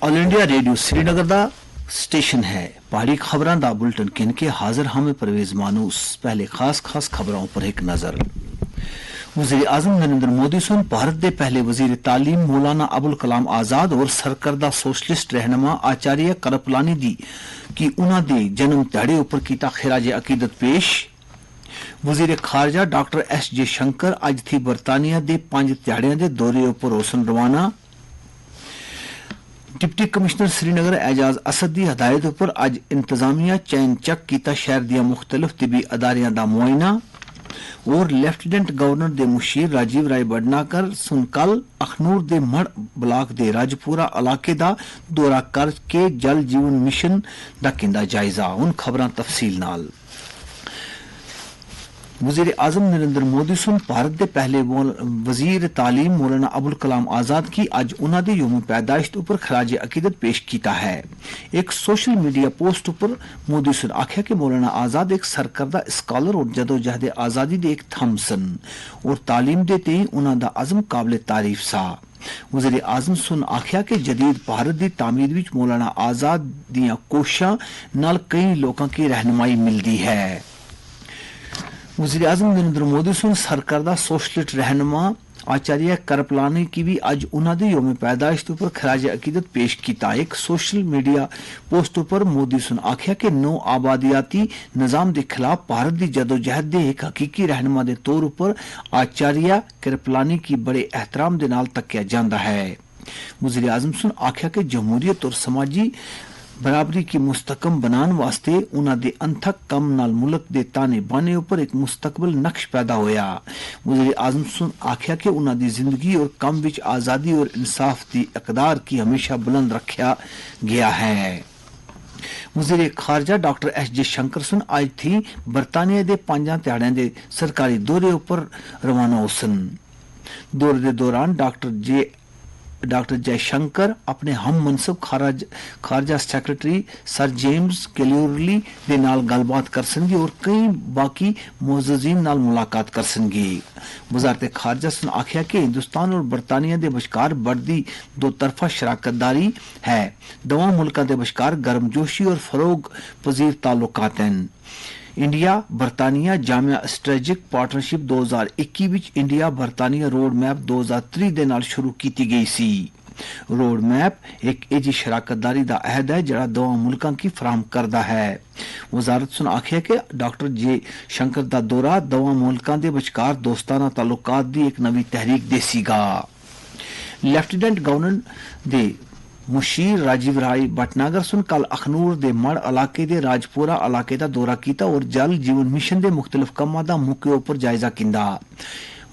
All India radio Srinagar दा station है। पहाड़ी खबरां दा बुलेटिन किन के हाजिर हमें परवेज मानूस। पहले खास खबरों पर एक नजर। वज़ीर आज़म नरेंद्र मोदी सुन भारत के पहले वजीर तालीम मौलाना अबुल कलाम आजाद और सरकर्दा सोशलिस्ट रहनुमा आचार्य करपलानी दी कि उन्हां दे जन्म दिहाड़े उपर कीता खिराज अकीदत पेश। वजीर खारजा डॉक्टर एस जे शंकर अज थी बरतानिया दे 5 दिहाड़ियां दे दौरे उपर होसन रवाना। डिप्टी कमिश्नर श्रीनगर एजाज असद की हदायत पर अज इंतजामिया चैन चक किया शहर दिया मुख्तलिफ तिबी अदारियां दा मुआयना। और लेफ्टिनेंट गवर्नर दे मुशीर राजीव राय भटनागर सुन कल अखनूर दे मड़ ब्लाक दे राजपुरा इलाके दा दौरा करके जल जीवन मिशन दा किंदा जायजा। उन खबरां तफसील नाल। वजीर आजम नरेंद्र मोदी सुन भारत के पहले वजीर तालीम मौलाना अबुल कलाम आजाद की अज उन्हां दे यौम पैदाइश उपर खराज अकीदत पेश किया है। एक सोशल मीडिया पोस्ट पर मोदी सुन आख्या कि मौलाना आजाद एक सरकर्दा स्कॉलर और जदोजहद आजादी दे एक थंब सन और तालीम दे ते उन्हां दा अज़म काबिल तारीफ सा। वज़ीर आज़म सुन आख्या कि जदीद भारत की तामीर विच मौलाना आजाद दियां कोशिशां नाल कई लोगों की रहनुमाई मिलती है। वज़ीर आज़म नरेंद्र मोदी सुन सरकर्दा सोशलिस्ट रहनुमा आचार्य करपलानी की भी अज उन्होंने यौम पैदाइश पर खराज अकीदत पेश किया। एक सोशल मीडिया पोस्ट पर मोदी सुन आख्या कि नौ आबादियाती निजाम के खिलाफ भारत की जदोजहद के एक हकीकी रहनुमा के तौर पर आचार्य करपलानी की बड़े एहतराम के नाल तकिया जाता है। वज़ीर आज़म सुन आख्या कि जमहूरियत और समाजी बराबरी की मुस्तकम बनाने वास्ते उन्हां दे अनथक कम नाल मुल्क दे ताने बाने ऊपर एक मुस्तकबिल नक्श पैदा होया। वज़ीर आज़म सुन आख्या कि उन्हां दी जिंदगी और कम विच आज़ादी और इंसाफ दी अकदार की हमेशा बुलंद रखा गया है। वज़ीर खारजा डॉक्टर एस जे शंकर सुन आज थी बरतानिया दे 5 दिहाड़ियां दे सरकारी दौरे उपर रवाना होसन। दौरे के दौरान डॉक्टर जयशंकर अपने हम मनसब खारजा सेक्रेटरी सर जेम्स कैलियरली दे नाल गलबात कर सनगी और कई बाकी मुअज़्ज़िज़ीन नाल मुलाकात कर सनगी। वज़ारत खारजा सुन आख्या कि हिंदुस्तान और बरतानिया दे बशकार बढ़ती दो तरफा शराकतदारी है। दोवां मुल्कां दे बशकार गर्मजोशी और फरोग पजीर ताल्लुकात हैं। इंडिया बरतानिया Jamia strategic partnership 2021 which India बरतानिया रोड मैप 2003 दे नाल शुरू की गई सी। रोड मैप एक एजी शराकतदारी दा अहद है जड़ा दोवां मुल्कां की फराहम करदा है। वजारत सुन आख्या कि डॉक्टर जे शंकर दा दौरा दोवां मुल्कां दे बचकार दोस्ताना ताल्लुकात दी एक नवी तहरीक देसीगा। लेफ्टिनेंट गवर्नर दे मुशीर राजीव राय भटनागर सुन कल अखनूर दे मड़ इलाके दे राजपुरा इलाके का दौरा किया और जल जीवन मिशन के मुख्तलिफ कामां दा मौके पर जायजा किंदा।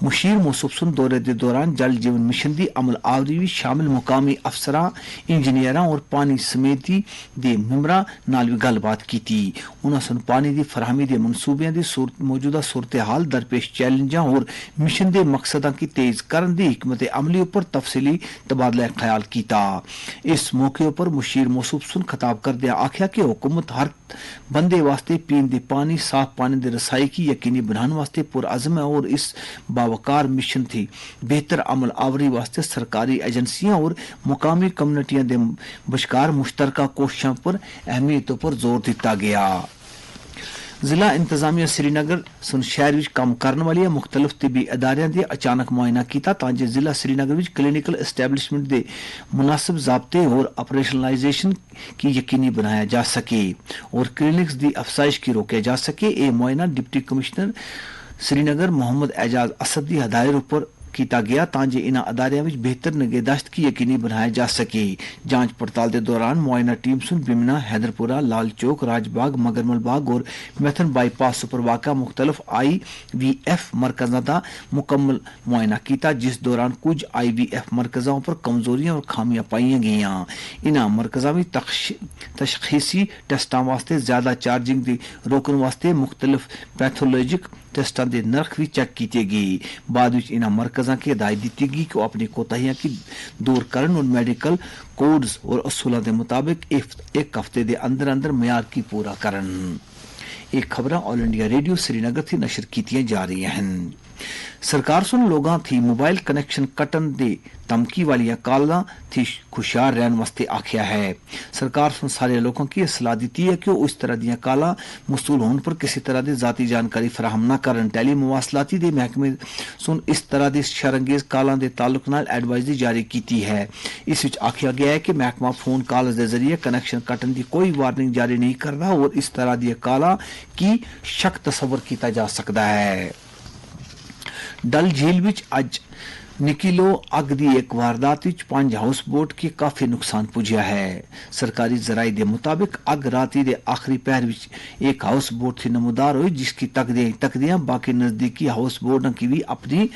मुशीर मौसूफ सुन दौरे के दौरान जल जीवन मिशन की अमल आवरी भी शामिल मुकामी अफसरां इंजीनियरां और पानी समिति के मिंबरां नाल भी गलबात की। उन्हां सुन पानी की फराहमी के मनसूबियां की मौजूदा सूरत हाल दरपेश चैलेंजां और मिशन के मकसदां की तेज करने की हिकमत अमली पर तफसीली तबादला ख्याल किया। इस मौके पर मुशीर मौसूफ सुन खिताब करदे आख्या कि हुकूमत हर बंदे वास्ते पीन दे पानी साफ पानी की रसाई की यकीनी बनाने वास्ते पुरअज़म है और इस बावकार मिशन थी बेहतर अमल आवरी वास्ते सरकारी एजेंसियां और मुकामी कम्युनिटियां दे बशकार मुश्तरका कोशिशों पर अहमियत पर जोर दिता गया। जिला इंतजामिया श्रीनगर सुन शहर विच काम करने वाली मुख्तलिफ तिबी अदारियां दे अचानक मुआयना किया ताकि जिला श्रीनगर विच क्लिनिकल एस्टैब्लिशमेंट दे मुनासिब ज़ाब्ते और ऑपरेशनलाइजेशन की यकीनी बनाया जा सके और क्लिनिक्स दी अफसाइश की रोका जा सके। ये मुआयना डिप्टी कमिश्नर श्रीनगर मोहम्मद एजाज असद की हदायत पर किया गया ताकि इन अदारियों में बेहतर निगहदाश्त की यकीनी बनाया जा सके। जांच पड़ताल के दौरान मुआयना टीम सुन बिमना हैदरपुरा लाल चौक राजबाग मगरमल बाग और मैथन बाईपास पर वाक़ा मुख्तलिफ IVF मरकज़ों का मुकम्मल मुआयना किया जिस दौरान कुछ IVF मरकज़ों पर कमजोरियां और खामियां पाई गई। इन मरकज़ों में तशखीसी टेस्टां वास्ते ज्यादा चार्जिंग की रोकने वास्ते मुख्तलिफ पैथोलॉजिक टेस्टां के नरख भी चेक किए गए। बाद में इन मरकज़ों की हिदायत दी गई कि अपनी कोताहियां की दूर करन और मेडिकल कोड्स और असूलों के मुताबिक एक हफ्ते के अंदर अंदर म्यार की पूरा करन। एक खबर ऑल इंडिया रेडियो श्रीनगर थी नशर की जा रही हैं। सरकार सुन लोगां थी मोबाइल कनेक्शन कटन दे धमकी वाली कालां थी खुशियार रहने वास्ते आख्या है। सरकार सुन सारे लोगों की सलाह दी है कि वो इस तरह दी कालां मसूल होने पर किसी तरह की जाती जानकारी फराहम न करन। टेली मुवासलाती दे महकमे सुन इस तरह की शरंगेज कालां दे ताल्लुक नाल एडवाइजरी जारी की है। इस विच आख्या गया है कि महकमा फोन कॉल के जरिए कनेक्शन कटन की कोई वार्निंग जारी नहीं करता और इस तरह दी कालां की शक तस्वर किया जा सकता है। डल झील विच अज निकिलो अग दी एक वारदात विच 5 हाउस बोट की काफी नुकसान पुजया है। सरकारी जराये के मुताबिक अग राती दे आखिरी पहर विच एक हाउस बोट थी नमूदार हुई जिसकी तकदियां बाकी नजदीकी हाउस बोटों की भी अपनी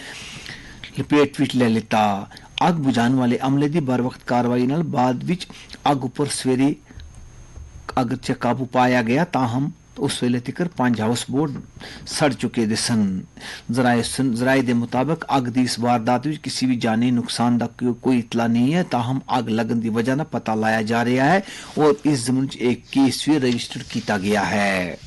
लपेट विच ले लेता। अग बुझाने वाले अमले की बर वक्त कार्रवाई नाल बाद विच अग उपर सवेरे अग च काबू पाया गया। ताहम उस वेले तक 5 हाउस बोट सड़ चुके दे सन। जराये के मुताबिक अग की इस वारदात में किसी भी जानी नुकसान का कोई इतला नहीं है। ताहम अग लगन की वजह का पता लाया जा रहा है और इस जमीन एक केस भी रजिस्टर किया गया है।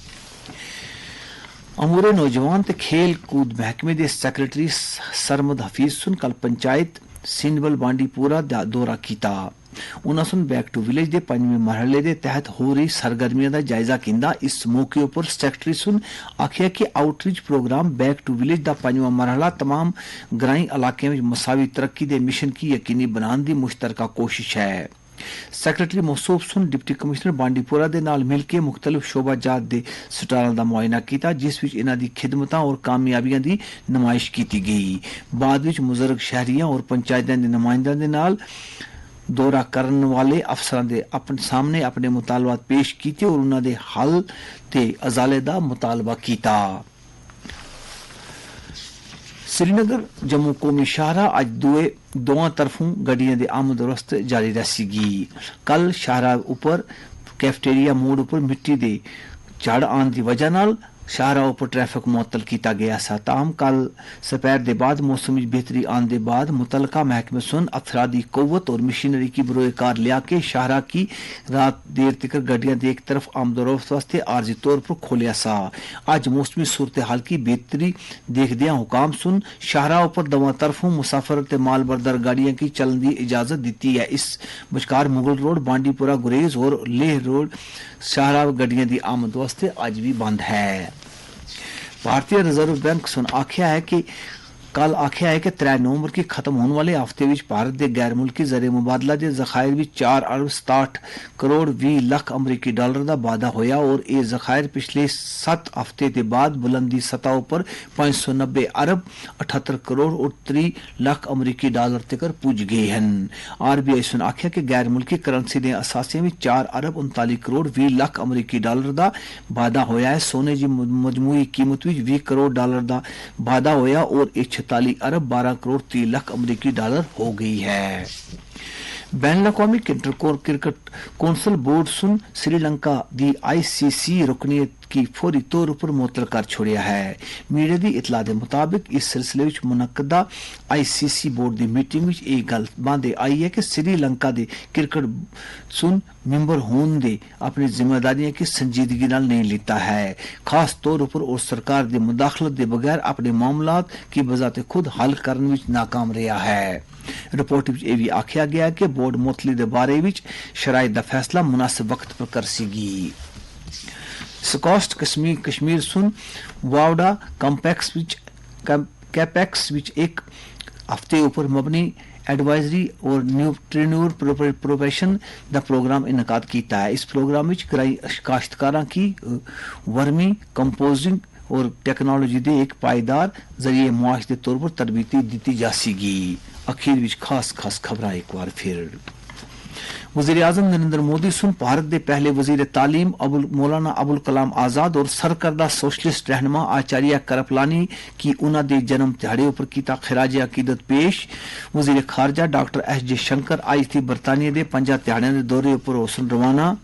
अमूरे नौजवान ते खेल कूद महकमे के सैक्रटरी सरमद हफीज सुन कल पंचायत सिंधवल बांडीपुरा दा दौरा किया। उन्होंने सुन बैक टू विलेज के 5वें मरहले के तहत हो रही सरगर्मियों का जायजा किंदा। इस मौके पर सैक्रटरी सुन आखिया कि outreach programme back to village का 5वां मरहला तमाम ग्राई इलाकों में मसावी तरक्की के मिशन की यकीनी बनाने की मुश्तरका कोशिश है। सैक्रटरी मौसूफ सुन डिप्टी कमिश्नर बांडीपुरा के नाल मिलकर मुख्तलिफ शोबाजात के स्टालों का मुआयना किया जिस विच इन्हां दी खिदमतां और कामयाबियां की नुमाइश की गई। बाद विच मुजरग शहरियां और पंचायतों के नुमाइंदों के नाल दौरा करने वाले अफसरां दे अपने सामने अपने मुतालबात पेश किए और उन्हां दे हल ते अजाले दा मुतालबा किया। श्रीनगर जम्मू कौमी शाहरा अज दोवां तरफों गड्डियां दी आमद रफ्त जारी रसीगी। कल शाहरा उपर कैफेटेरिया मोड़ उपर मिट्टी दे झड़ आने की वजह नाल शाहरा उपर ट्रैफिक मुअत्तल किया गया सा। ताहम कल सपैर के बाद मौसम में बेहतरी आने के बाद मुतलका महकमे सुन अफरादी कौवत और मशीनरी की बरोकार लिया के शाहरा की रात देर तक गड्डियां एक तरफ आमदोरफ्त वास्ते आर्जी तौर पर खोलिया सा। अज मौसमी सूरत हाल की बेहतरी देखदिया हुकाम सुन शाहरा उपर दवा तरफों मुसाफर ते माल बरदर गाड़ियां की चलन की इजाजत दी है। इस बचकार मुगल रोड बांडीपुरा गुरेज और लेह रोड शाहरा गड्डियां की आमद वास्ते अज भी बंद है। भारतीय रिजर्व बैंक सुन आख्या है कि 3 नवंबर की खत्म होने वाले हफ्ते में भारत के गैर मुल्की जरे मुबादला के जखायर में 4 अरब 67 करोड़ 20 लाख अमरीकी डॉलर का वाधा होया और ये जखायर पिछले 7 हफ्ते के बाद बुलंदी सतह पर 590 अरब 78 करोड़ और 30 लाख अमरीकी डॉलर तक पुज गए हैं। RBI सुन आख्या कि गैर मुल्की करंसी के असासे में 4 अरब 39 करोड़ 20 लाख अमरीकी डॉलर का वाधा होया है। सोने की मजमूई कीमत में 20 करोड़ डॉलर का वाधा होया और 46 अरब 12 करोड़ 30 लाख अमरीकी डॉलर हो गई है। बैनुल-अक़वामी क्रिकेट कौंसिल बोर्ड सुन श्रीलंका दी ICC रुकनीयत की फौरी तौर पर मुअत्तल कर छोड़िया है। मीडिया की इतला के मुताबिक इस सिलसिले में मुनक्कदा ICC बोर्ड की मीटिंग में एक गल बांधे आई है कि श्रीलंका के क्रिकेट सुन मेंबर होने दे अपनी जिम्मेदारियों की संजीदगी नाल नहीं लेता है, खास तौर पर और सरकार की मुदाखलत के बगैर अपने मामलात की बजाते खुद हल करने में नाकाम रहा है। रिपोर्ट में यह भी आख्या गया कि बोर्ड मुअत्तली के बारे में शराइत का फैसला मुनासिब वक्त पर कर सीगी। स्कॉस्ट कश्मीर सुन वावडा कैपेक्स विच एक हफ्ते ऊपर मबनी एडवाइजरी और न्यूट्रीन्यूर प्रोफेशन का प्रोग्राम इनकाद किया है। इस प्रोग्राम में काश्तकारां की वर्मी कंपोजिंग और टेक्नोलॉजी दे एक पायदार जरिए मुआश के तौर पर तरबीती दी जा सकेगी। अखीर विच खास खबर एक बार फिर वज़ीर-ए-आज़म नरेंद्र मोदी सुन भारत के पहले वजीर तालीम मौलाना अबुल कलाम आजाद और सरकर्दा सोशलिस्ट रहनुमा आचार्य करपलानी की उन्होंने जन्म दिहाड़े पर किया खिराज अकीदत पेश। वजीर खारजा डॉक्टर S जयशंकर आज थी बरतानिया के 50 दिहाड़ियों के दौरे पर होसन रवाना।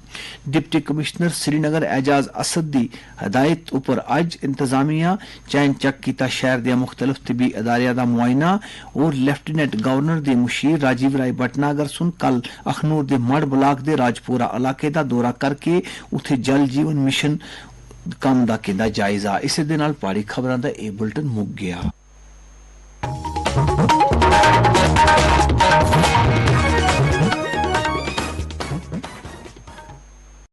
डिप्टी कमिश्नर श्रीनगर एजाज असद की हदायत उपर अज इंतजामिया चैन चक किया शहर के मुख्तलिफ तिबी अदारिया का मुआयना और लेफ्टिनेंट गवर्नर के मुशीर राजीव राय भटनागर सुन कल अखनूर के मड़ ब्लाक के राजपुरा इलाके का दौरा करके उथे जल जीवन मिशन काम का किया जायजा। इस दे नाल पहाड़ी खबरों का यह बुलेटिन मुक गया।